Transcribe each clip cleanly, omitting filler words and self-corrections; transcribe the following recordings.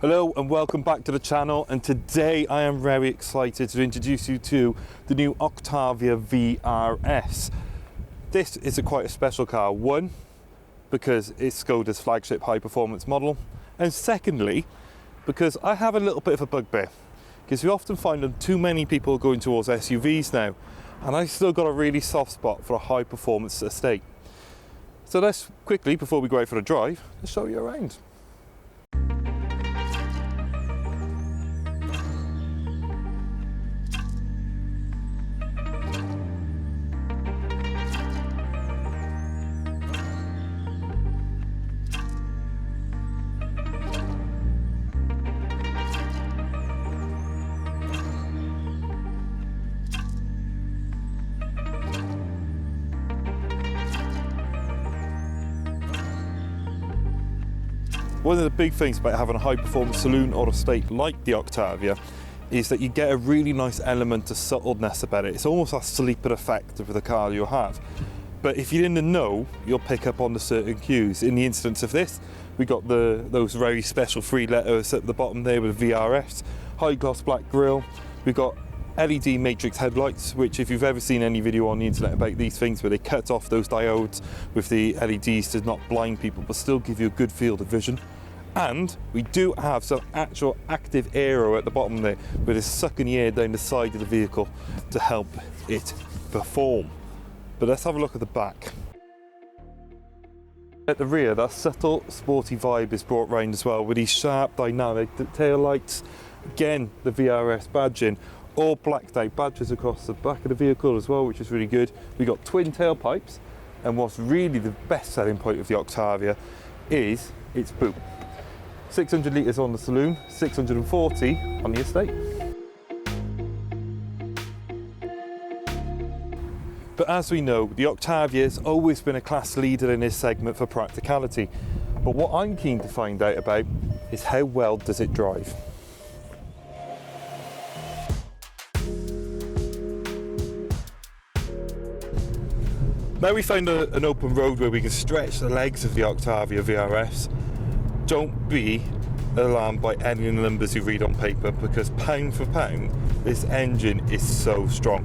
Hello and welcome back to the channel, and today I am very excited to introduce you to the new Octavia vRS. This is quite a special car, one, because it's Škoda's flagship high performance model, and secondly, because I have a little bit of a bugbear, because we often find that too many people going towards SUVs now, and I've still got a really soft spot for a high performance estate. So let's quickly, before we go out for a drive, let's show you around. One of the big things about having a high performance saloon or estate like the Octavia is that you get a really nice element of subtleness about it. It's almost a sleeper effect of the car you'll have. But if you're in the know, you'll pick up on the certain cues. In the instance of this, we got those very special 3 letters at the bottom there with VRS, high gloss black grille. We've got LED matrix headlights, which if you've ever seen any video on the internet about these things where they cut off those diodes with the LEDs to not blind people but still give you a good field of vision. And we do have some actual active aero at the bottom there, where it's sucking the air down the side of the vehicle to help it perform. But let's have a look at the back. At the rear, that subtle sporty vibe is brought round as well with these sharp dynamic tail lights. Again, the VRS badging, all blacked out badges across the back of the vehicle as well, which is really good. We've got twin tailpipes, and what's really the best selling point of the Octavia is its boot. 600 litres on the saloon, 640 on the estate. But as we know, the Octavia has always been a class leader in this segment for practicality. But what I'm keen to find out about is how well does it drive? Now we found an open road where we can stretch the legs of the Octavia vRS. Don't be alarmed by any numbers you read on paper, because pound for pound, this engine is so strong.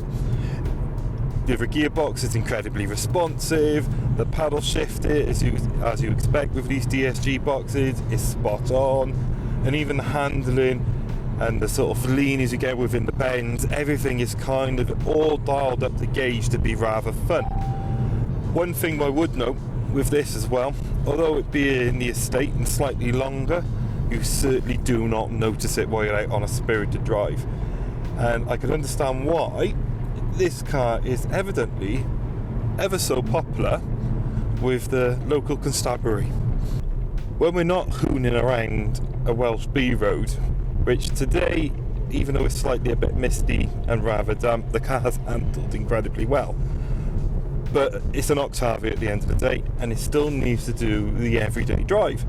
The gearbox is incredibly responsive, the paddle shift, as you expect with these DSG boxes, is spot on, and even the handling and the sort of lean as you get within the bends, everything is kind of all dialed up to gauge to be rather fun. One thing I would note with this as well, although it be in the estate and slightly longer, you certainly do not notice it while you're out on a spirited drive. And I can understand why this car is evidently ever so popular with the local constabulary. When we're not hooning around a Welsh B road, which today, even though it's slightly a bit misty and rather damp, the car's handled incredibly well. But it's an Octavia at the end of the day, and it still needs to do the everyday drive.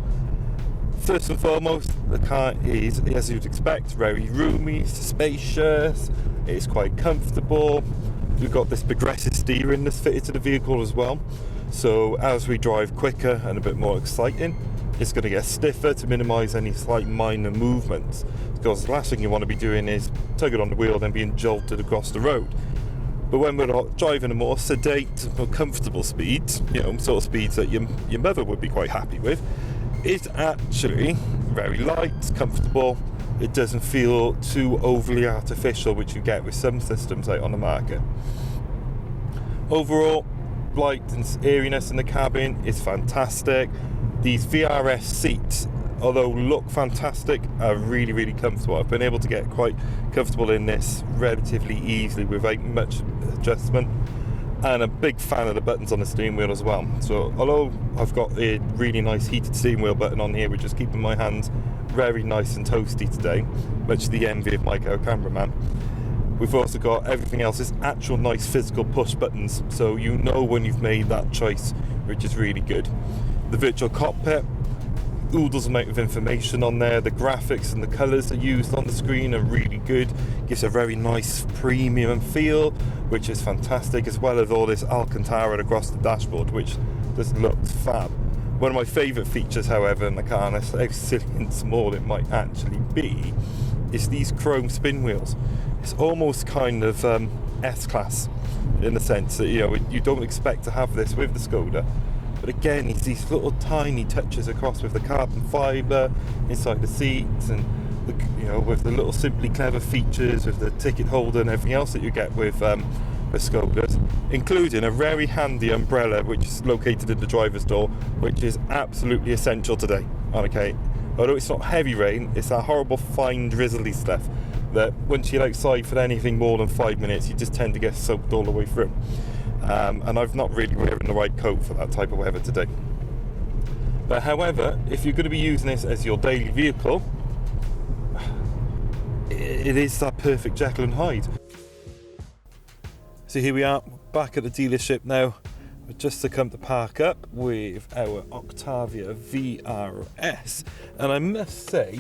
First and foremost, the car is, as you'd expect, very roomy, spacious, it's quite comfortable. We've got this progressive steering that's fitted to the vehicle as well. So as we drive quicker and a bit more exciting, it's going to get stiffer to minimise any slight minor movements. Because the last thing you want to be doing is tugging on the wheel and then being jolted across the road. But when we're driving a more sedate, more comfortable speeds, sort of speeds that your mother would be quite happy with, it's actually very light, comfortable. It doesn't feel too overly artificial, which you get with some systems out on the market. Overall, light and airiness in the cabin is fantastic. These VRS seats, although look fantastic, are really, really comfortable. I've been able to get quite comfortable in this relatively easily without much adjustment, and a big fan of the buttons on the steering wheel as well. So although I've got a really nice heated steering wheel button on here, which is keeping my hands very nice and toasty today, much to the envy of Mike, our cameraman, we've also got everything else is actual nice physical push buttons, so you know when you've made that choice, which is really good. The virtual cockpit, oodles amount of information on there. The graphics and the colours are used on the screen are really good. Gives a very nice premium feel, which is fantastic, as well as all this Alcantara across the dashboard, which just looks fab. One of my favourite features, however, in the car, and that's how silly and small it might actually be, is these chrome spin wheels. It's almost kind of S-Class in the sense that, you know, you don't expect to have this with the Škoda. But again, it's these little tiny touches across with the carbon fibre inside the seats, and the, you know, with the little simply clever features with the ticket holder and everything else that you get with Škodas, including a very handy umbrella which is located in the driver's door, which is absolutely essential today. Okay, although it's not heavy rain, it's that horrible fine drizzly stuff that once you're outside for anything more than 5 minutes, you just tend to get soaked all the way through. And I've not really wearing the right coat for that type of weather today. But however, if you're going to be using this as your daily vehicle, it is that perfect Jekyll and Hyde. So here we are, back at the dealership now. We're just to come to park up with our Octavia vRS, and I must say,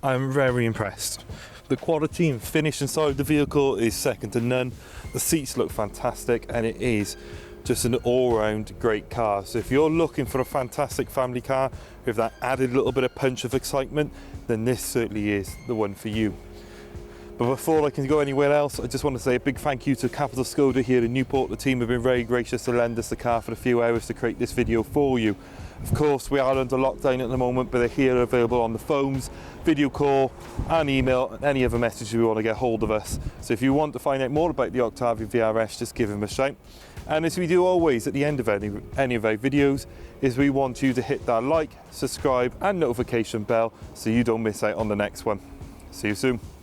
I'm very impressed. The quality and finish inside the vehicle is second to none. The seats look fantastic, and it is just an all-round great car. So if you're looking for a fantastic family car with that added little bit of punch of excitement, then this certainly is the one for you. But before I can go anywhere else, I just want to say a big thank you to Capital Škoda here in Newport. The team have been very gracious to lend us the car for a few hours to create this video for you. Of course, we are under lockdown at the moment, but they're here available on the phones, video call and email, and any other message you want to get hold of us. So if you want to find out more about the Octavia vRS, just give them a shout. And as we do always at the end of any of our videos, is we want you to hit that like, subscribe and notification bell so you don't miss out on the next one. See you soon.